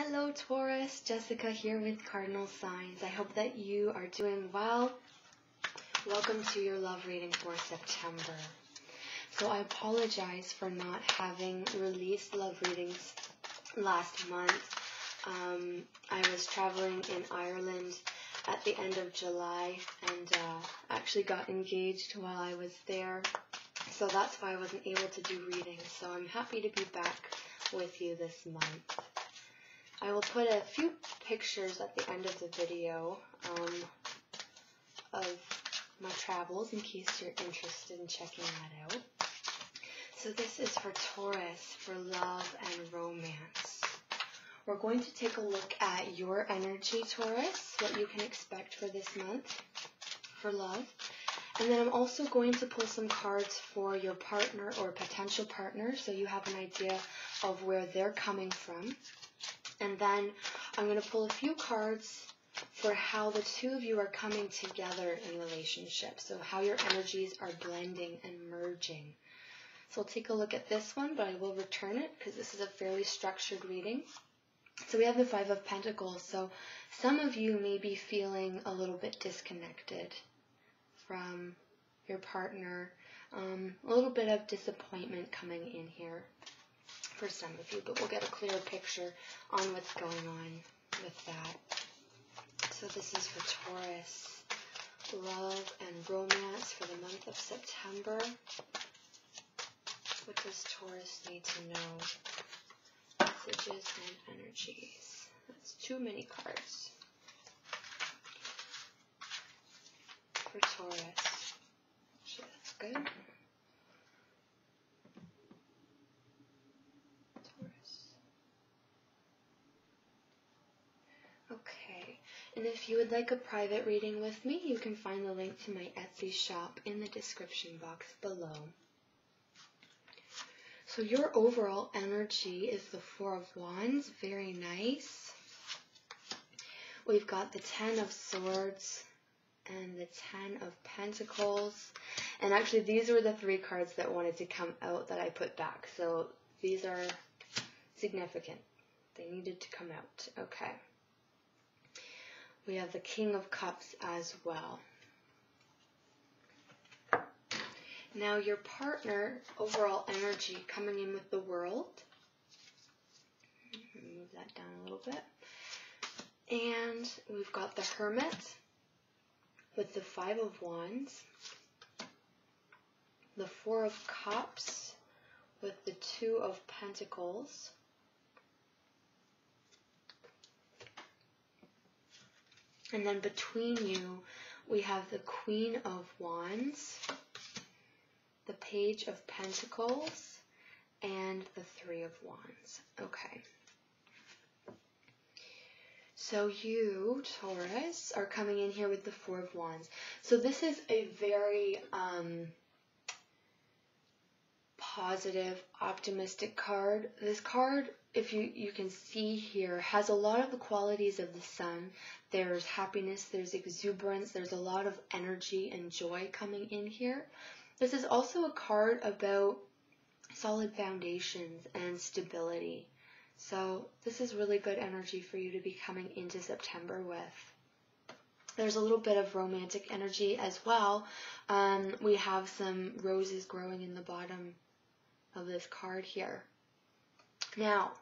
Hello Taurus, Jessica here with Cardinal Signs. I hope that you are doing well. Welcome to your love reading for September. So I apologize for not having released love readings last month. I was traveling in Ireland at the end of July and actually got engaged while I was there. So that's why I wasn't able to do readings. So I'm happy to be back with you this month. I will put a few pictures at the end of the video of my travels in case you're interested in checking that out. So this is for Taurus, for love and romance. We're going to take a look at your energy, Taurus, what you can expect for this month for love. And then I'm also going to pull some cards for your partner or potential partner so you have an idea of where they're coming from. And then I'm going to pull a few cards for how the two of you are coming together in relationship. So how your energies are blending and merging. So I'll take a look at this one, but I will return it because this is a fairly structured reading. So we have the Five of Pentacles. So some of you may be feeling a little bit disconnected from your partner. A little bit of disappointment coming in here for some of you, but we'll get a clearer picture on what's going on with that. So this is for Taurus, love and romance for the month of September. What does Taurus need to know? Messages and energies. That's too many cards for Taurus. Actually, that's good. Okay, and if you would like a private reading with me, you can find the link to my Etsy shop in the description box below. So your overall energy is the Four of Wands, very nice. We've got the Ten of Swords and the Ten of Pentacles. And actually these were the three cards that wanted to come out that I put back. So these are significant. They needed to come out. Okay. We have the King of Cups as well. Now your partner, overall energy coming in with the World. Move that down a little bit. And we've got the Hermit with the Five of Wands. The Four of Cups with the Two of Pentacles. And then between you, we have the Queen of Wands, the Page of Pentacles, and the Three of Wands. Okay. So you, Taurus, are coming in here with the Four of Wands. So this is a very positive, optimistic card. This card, if you can see here, has a lot of the qualities of the Sun. There's happiness, there's exuberance, there's a lot of energy and joy coming in here. This is also a card about solid foundations and stability. So this is really good energy for you to be coming into September with. There's a little bit of romantic energy as well. We have some roses growing in the bottom of this card here. Now,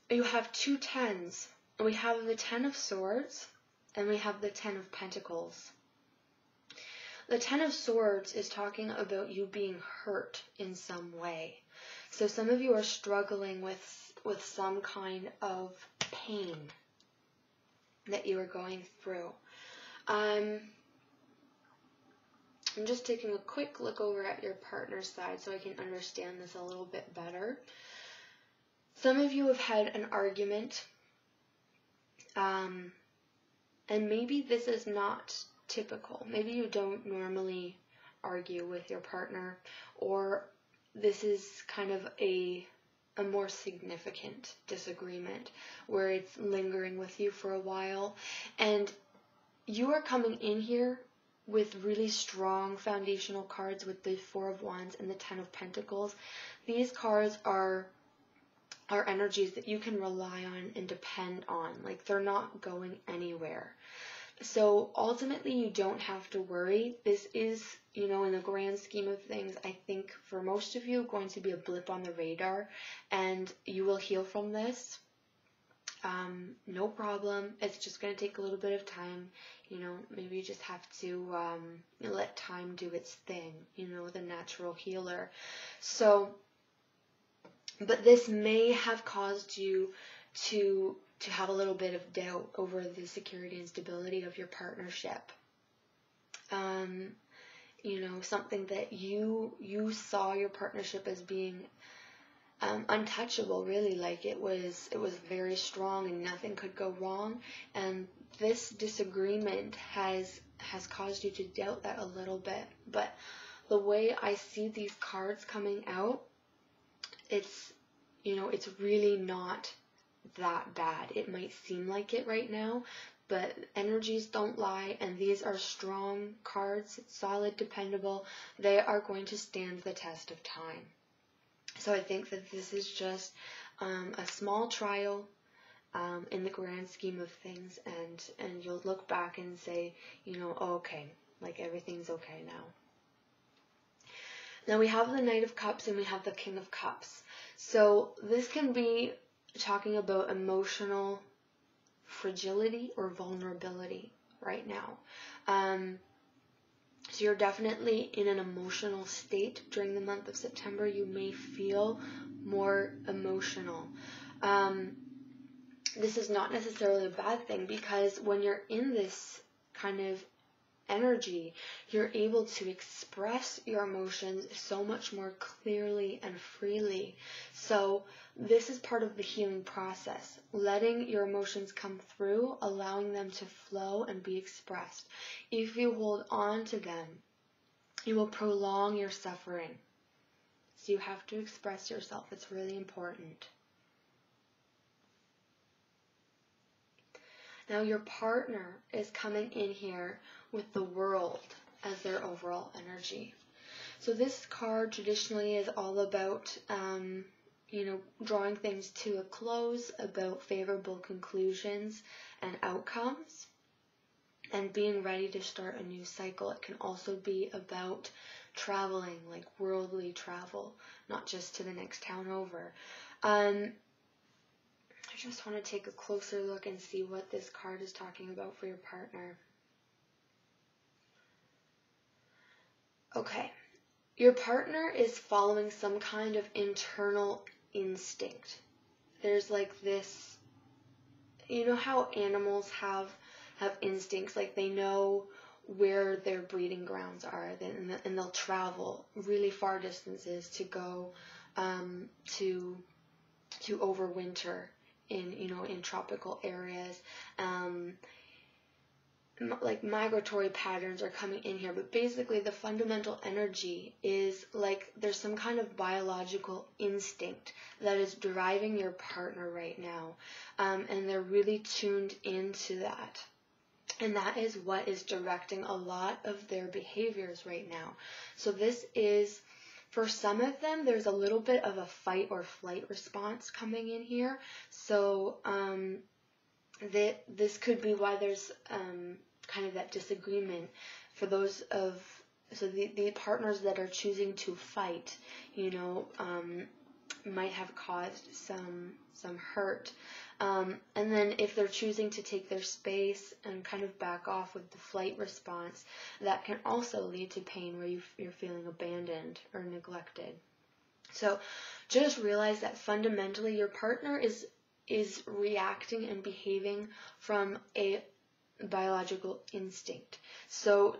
you have two tens. We have the Ten of Swords and we have the Ten of Pentacles. The Ten of Swords is talking about you being hurt in some way. So some of you are struggling with some kind of pain that you are going through. I'm just taking a quick look over at your partner's side so I can understand this a little bit better. Some of you have had an argument, and maybe this is not typical. Maybe you don't normally argue with your partner, or this is kind of a more significant disagreement where it's lingering with you for a while, and you are coming in here with really strong foundational cards with the Four of Wands and the Ten of Pentacles. These cards are are energies that you can rely on and depend on. Like, they're not going anywhere. So ultimately, you don't have to worry. This is, in the grand scheme of things, I think for most of you, going to be a blip on the radar, and you will heal from this. No problem. It's just going to take a little bit of time. Maybe you just have to let time do its thing, the natural healer. So, but this may have caused you to have a little bit of doubt over the security and stability of your partnership. Something that you saw your partnership as being untouchable, really, like it was very strong and nothing could go wrong, and this disagreement has caused you to doubt that a little bit. But the way I see these cards coming out, it's really not that bad. It might seem like it right now, but energies don't lie, and these are strong cards, solid, dependable. They are going to stand the test of time. So I think that this is just a small trial in the grand scheme of things, and you'll look back and say, okay, like everything's okay now. Now we have the Knight of Cups and we have the King of Cups. So this can be talking about emotional fragility or vulnerability right now. So you're definitely in an emotional state during the month of September. You may feel more emotional. This is not necessarily a bad thing, because when you're in this kind of energy, you're able to express your emotions so much more clearly and freely. So this is part of the healing process, letting your emotions come through, allowing them to flow and be expressed. If you hold on to them, you will prolong your suffering. So you have to express yourself. It's really important. Now your partner is coming in here with the World as their overall energy. So this card traditionally is all about, drawing things to a close, about favorable conclusions and outcomes, and being ready to start a new cycle. It can also be about traveling, like worldly travel, not just to the next town over. I just want to take a closer look and see what this card is talking about for your partner. Okay, your partner is following some kind of internal instinct. There's like this, how animals have instincts, like they know where their breeding grounds are, and they'll travel really far distances to go to overwinter in tropical areas. Like migratory patterns are coming in here, but basically the fundamental energy is like there's some kind of biological instinct that is driving your partner right now, and they're really tuned into that, and that is what is directing a lot of their behaviors right now. So this is, for some of them, there's a little bit of a fight or flight response coming in here. So this could be why there's kind of that disagreement for those of, so the partners that are choosing to fight, might have caused some hurt. And then if they're choosing to take their space and kind of back off with the flight response, that can also lead to pain where you're feeling abandoned or neglected. So just realize that fundamentally your partner is reacting and behaving from a biological instinct. So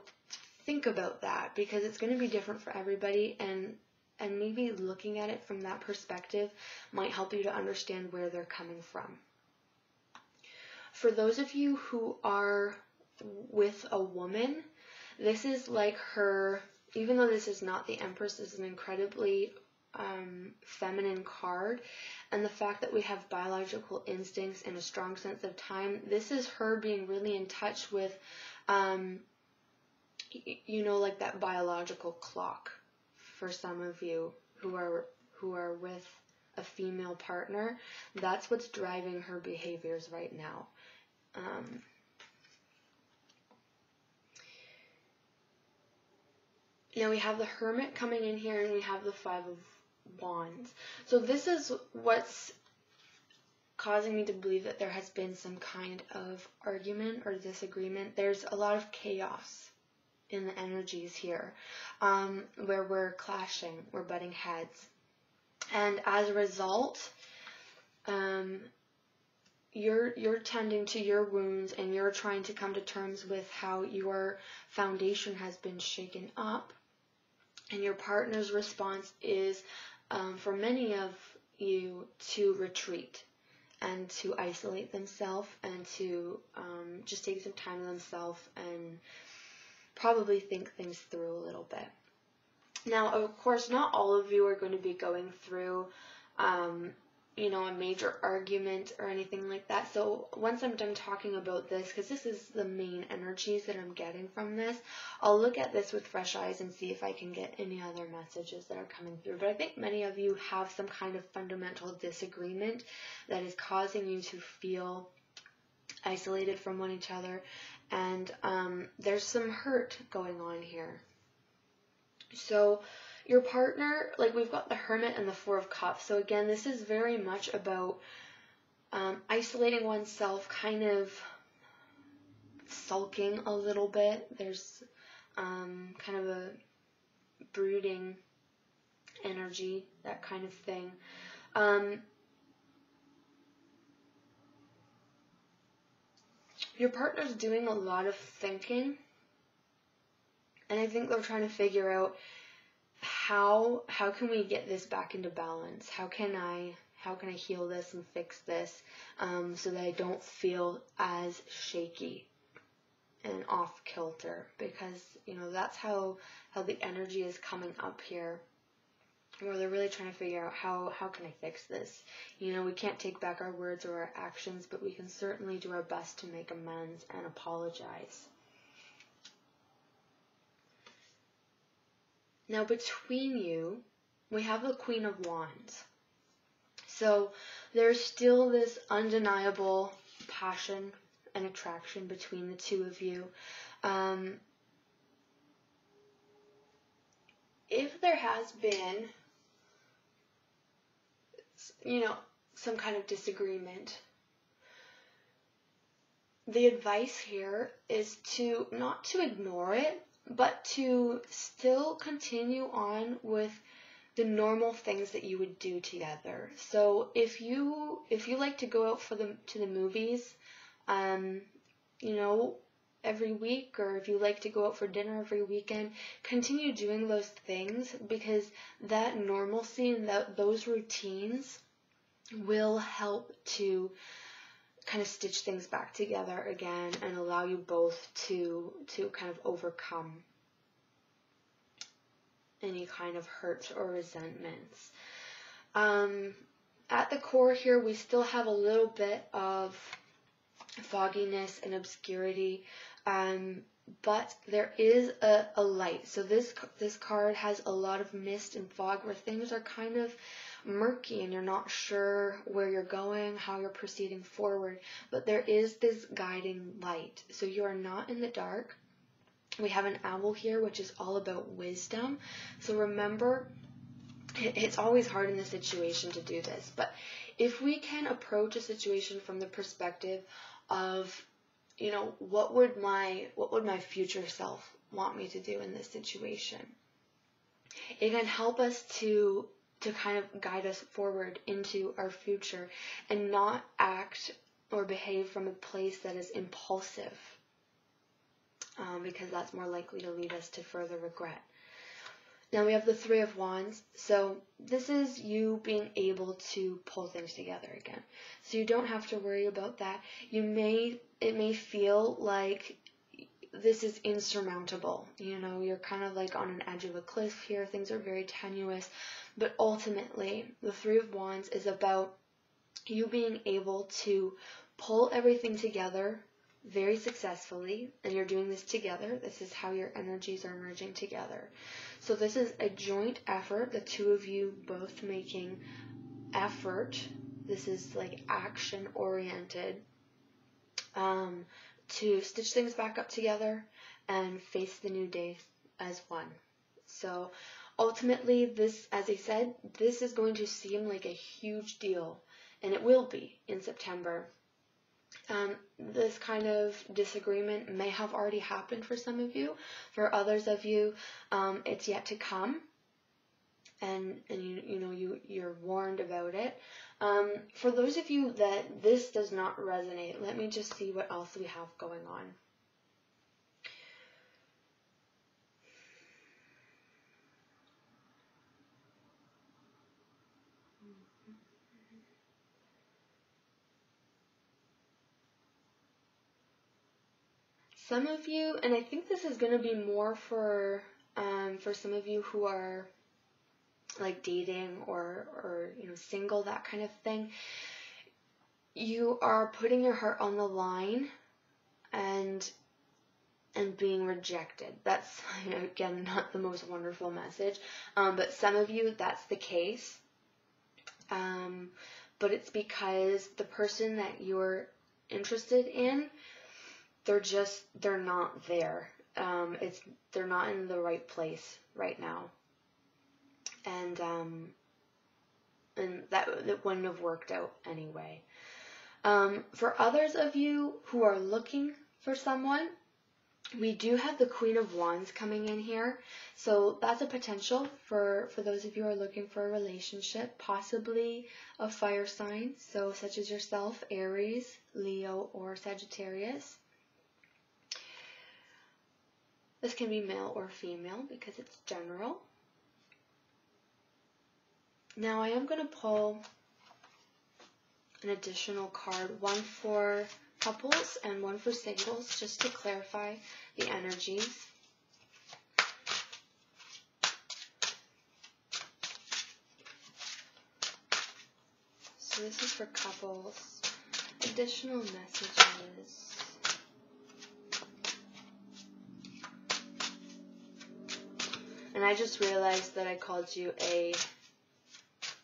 think about that, because it's going to be different for everybody, and maybe looking at it from that perspective might help you to understand where they're coming from. For those of you who are with a woman, this is like her, even though this is not the Empress, this is an incredibly feminine card, and the fact that we have biological instincts and a strong sense of time, this is her being really in touch with, like that biological clock. For some of you who are with a female partner. That's what's driving her behaviors right now. Now we have the Hermit coming in here, and we have the Five of Wands. So this is what's causing me to believe that there has been some kind of argument or disagreement. There's a lot of chaos in the energies here, where we're clashing, we're butting heads. And as a result, you're tending to your wounds, and you're trying to come to terms with how your foundation has been shaken up. And your partner's response is, for many of you, to retreat and to isolate themselves, and to just take some time to themselves and probably think things through a little bit. Now, of course, not all of you are going to be going through a major argument or anything like that. So once I'm done talking about this, because this is the main energies that I'm getting from this, I'll look at this with fresh eyes and see if I can get any other messages that are coming through. But I think many of you have some kind of fundamental disagreement that is causing you to feel isolated from one another, and there's some hurt going on here. So your partner, like we've got the Hermit and the Four of Cups. So again, this is very much about isolating oneself, kind of sulking a little bit. There's kind of a brooding energy, that kind of thing. Your partner's doing a lot of thinking, and I think they're trying to figure out how can we get this back into balance? How can I heal this and fix this so that I don't feel as shaky and off kilter? Because that's how the energy is coming up here, where they're really trying to figure out how can I fix this? We can't take back our words or our actions, but we can certainly do our best to make amends and apologize. Now between you, we have the Queen of Wands. So there's still this undeniable passion and attraction between the two of you. If there has been, some kind of disagreement, the advice here is not to ignore it, but to still continue on with the normal things that you would do together. So if you like to go out to the movies, every week, or if you like to go out for dinner every weekend, continue doing those things, because that normalcy and those routines will help to kind of stitch things back together again and allow you both to kind of overcome any kind of hurt or resentments. At the core here, we still have a little bit of fogginess and obscurity, but there is a light. So this card has a lot of mist and fog, where things are kind of murky and you're not sure where you're going, how you're proceeding forward, but there is this guiding light. So you are not in the dark. We have an owl here, which is all about wisdom. So remember, it's always hard in this situation to do this, but if we can approach a situation from the perspective of, what would my future self want me to do in this situation, it can help us to kind of guide us forward into our future and not act or behave from a place that is impulsive, because that's more likely to lead us to further regret. Now we have the Three of Wands. So this is you being able to pull things together again. So you don't have to worry about that. It may feel like this is insurmountable. You're kind of like on an edge of a cliff here. Things are very tenuous. But ultimately, the Three of Wands is about you being able to pull everything together very successfully, and you're doing this together. This is how your energies are merging together. So this is a joint effort, the two of you both making effort. This is like action oriented, to stitch things back up together and face the new day as one. So ultimately, this, as I said, this is going to seem like a huge deal, and it will be in September. This kind of disagreement may have already happened for some of you. For others of you, it's yet to come, and you're warned about it. For those of you that this does not resonate, let me just see what else we have going on. Some of you, and I think this is going to be more for some of you who are like dating or single, that kind of thing. You are putting your heart on the line and being rejected. That's, again, not the most wonderful message, but some of you, that's the case. But it's because the person that you're interested in, they're not there. They're not in the right place right now. And that wouldn't have worked out anyway. For others of you who are looking for someone, we do have the Queen of Wands coming in here. So that's a potential for those of you who are looking for a relationship, possibly a fire sign, so such as yourself, Aries, Leo, or Sagittarius. This can be male or female because it's general. Now I am going to pull an additional card, one for couples and one for singles, just to clarify the energies. So this is for couples. Additional messages. And I just realized that I called you a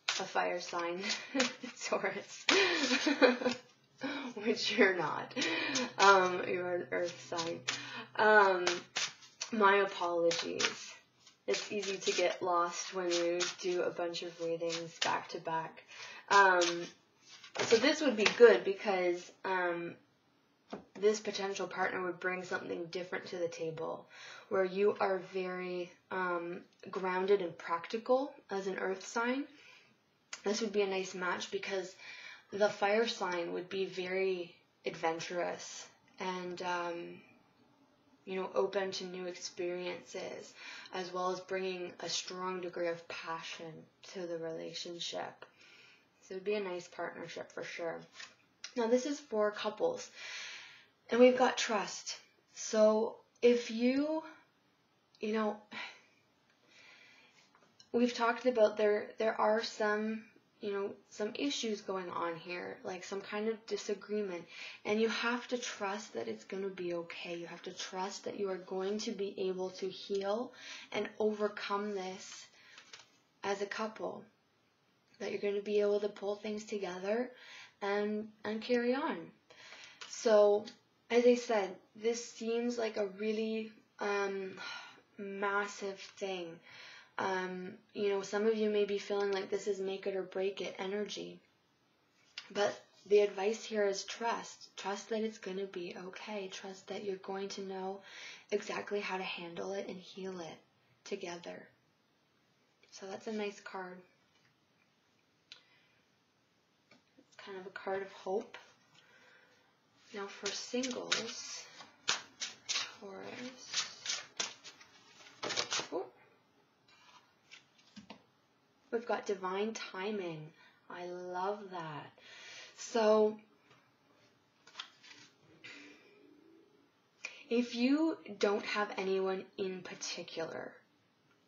fire sign, Taurus, which you're not. You're an earth sign. My apologies. It's easy to get lost when you do a bunch of readings back to back. So this would be good because this potential partner would bring something different to the table, where you are very grounded and practical as an earth sign. This would be a nice match because the fire sign would be very adventurous and open to new experiences, as well as bringing a strong degree of passion to the relationship. So it would be a nice partnership for sure. Now this is for couples, and we've got trust. So if we've talked about there are some issues going on here, like some kind of disagreement, and you have to trust that it's going to be okay. You have to trust that you are going to be able to heal and overcome this as a couple, that you're going to be able to pull things together and carry on. So, as I said, this seems like a really massive thing. Some of you may be feeling like this is make it or break it energy. But the advice here is trust. Trust that it's going to be okay. Trust that you're going to know exactly how to handle it and heal it together. So that's a nice card. It's kind of a card of hope. Now for singles, Taurus. Oh. We've got divine timing. I love that. So, if you don't have anyone in particular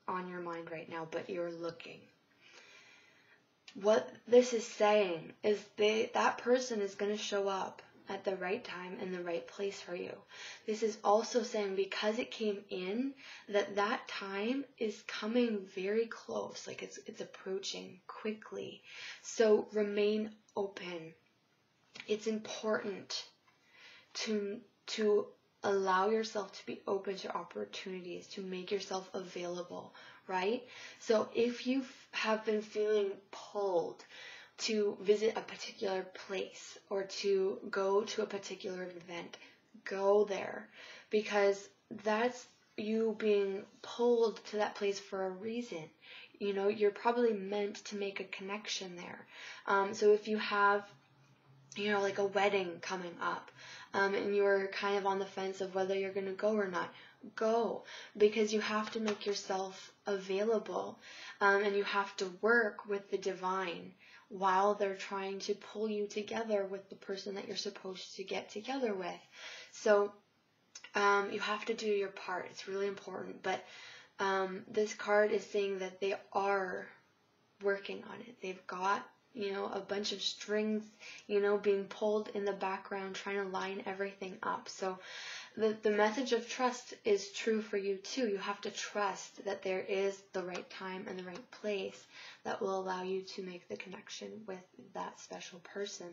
on your mind right now, but you're looking, what this is saying is that person is going to show up at the right time and the right place for you. This is also saying, because it came in, that time is coming very close, like it's approaching quickly. So remain open. It's important to allow yourself to be open to opportunities, to make yourself available, right? So if you have been feeling pulled to visit a particular place or to go to a particular event, go there, because that's you being pulled to that place for a reason. You know, you're probably meant to make a connection there. So if you have, you know, like a wedding coming up, and you're kind of on the fence of whether you're going to go or not, go, because you have to make yourself available, and you have to work with the divine while they're trying to pull you together with the person that you're supposed to get together with. So you have to do your part. It's really important. But this card is saying that they are working on it. They've got, you know, a bunch of strings, you know, being pulled in the background, trying to line everything up. So the message of trust is true for you too. You have to trust that there is the right time and the right place that will allow you to make the connection with that special person.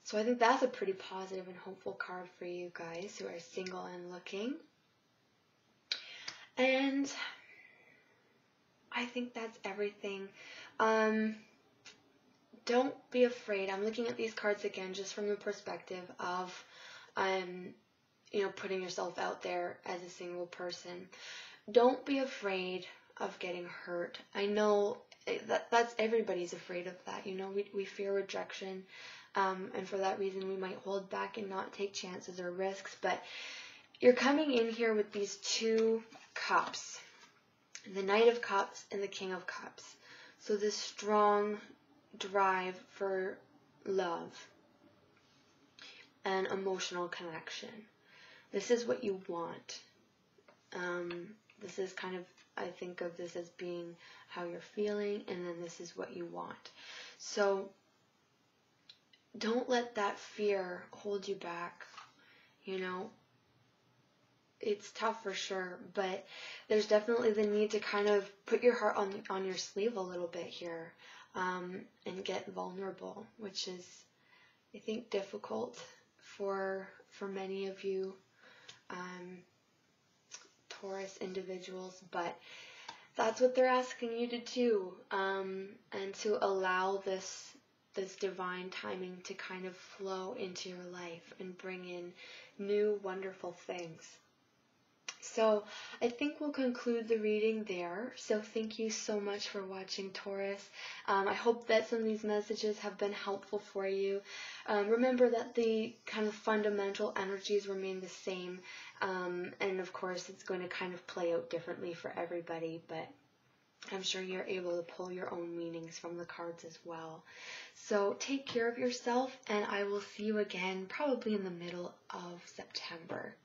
So I think that's a pretty positive and hopeful card for you guys who are single and looking. And I think that's everything. Don't be afraid. I'm looking at these cards again just from the perspective of, you know, putting yourself out there as a single person. Don't be afraid of getting hurt. I know that's everybody's afraid of that. You know, we fear rejection, and for that reason we might hold back and not take chances or risks. But you're coming in here with these two cups, the Knight of Cups and the King of Cups. So this strong drive for love and emotional connection. This is what you want. This is kind of, I think of this as being how you're feeling, and then this is what you want. So don't let that fear hold you back. You know, it's tough for sure, but there's definitely the need to kind of put your heart on your sleeve a little bit here, and get vulnerable, which is, I think, difficult for many of you Taurus individuals, but that's what they're asking you to do, and to allow this divine timing to kind of flow into your life and bring in new wonderful things. So I think we'll conclude the reading there. So thank you so much for watching, Taurus. I hope that some of these messages have been helpful for you. Remember that the kind of fundamental energies remain the same. And of course, it's going to kind of play out differently for everybody, but I'm sure you're able to pull your own meanings from the cards as well. So take care of yourself, and I will see you again probably in the middle of September.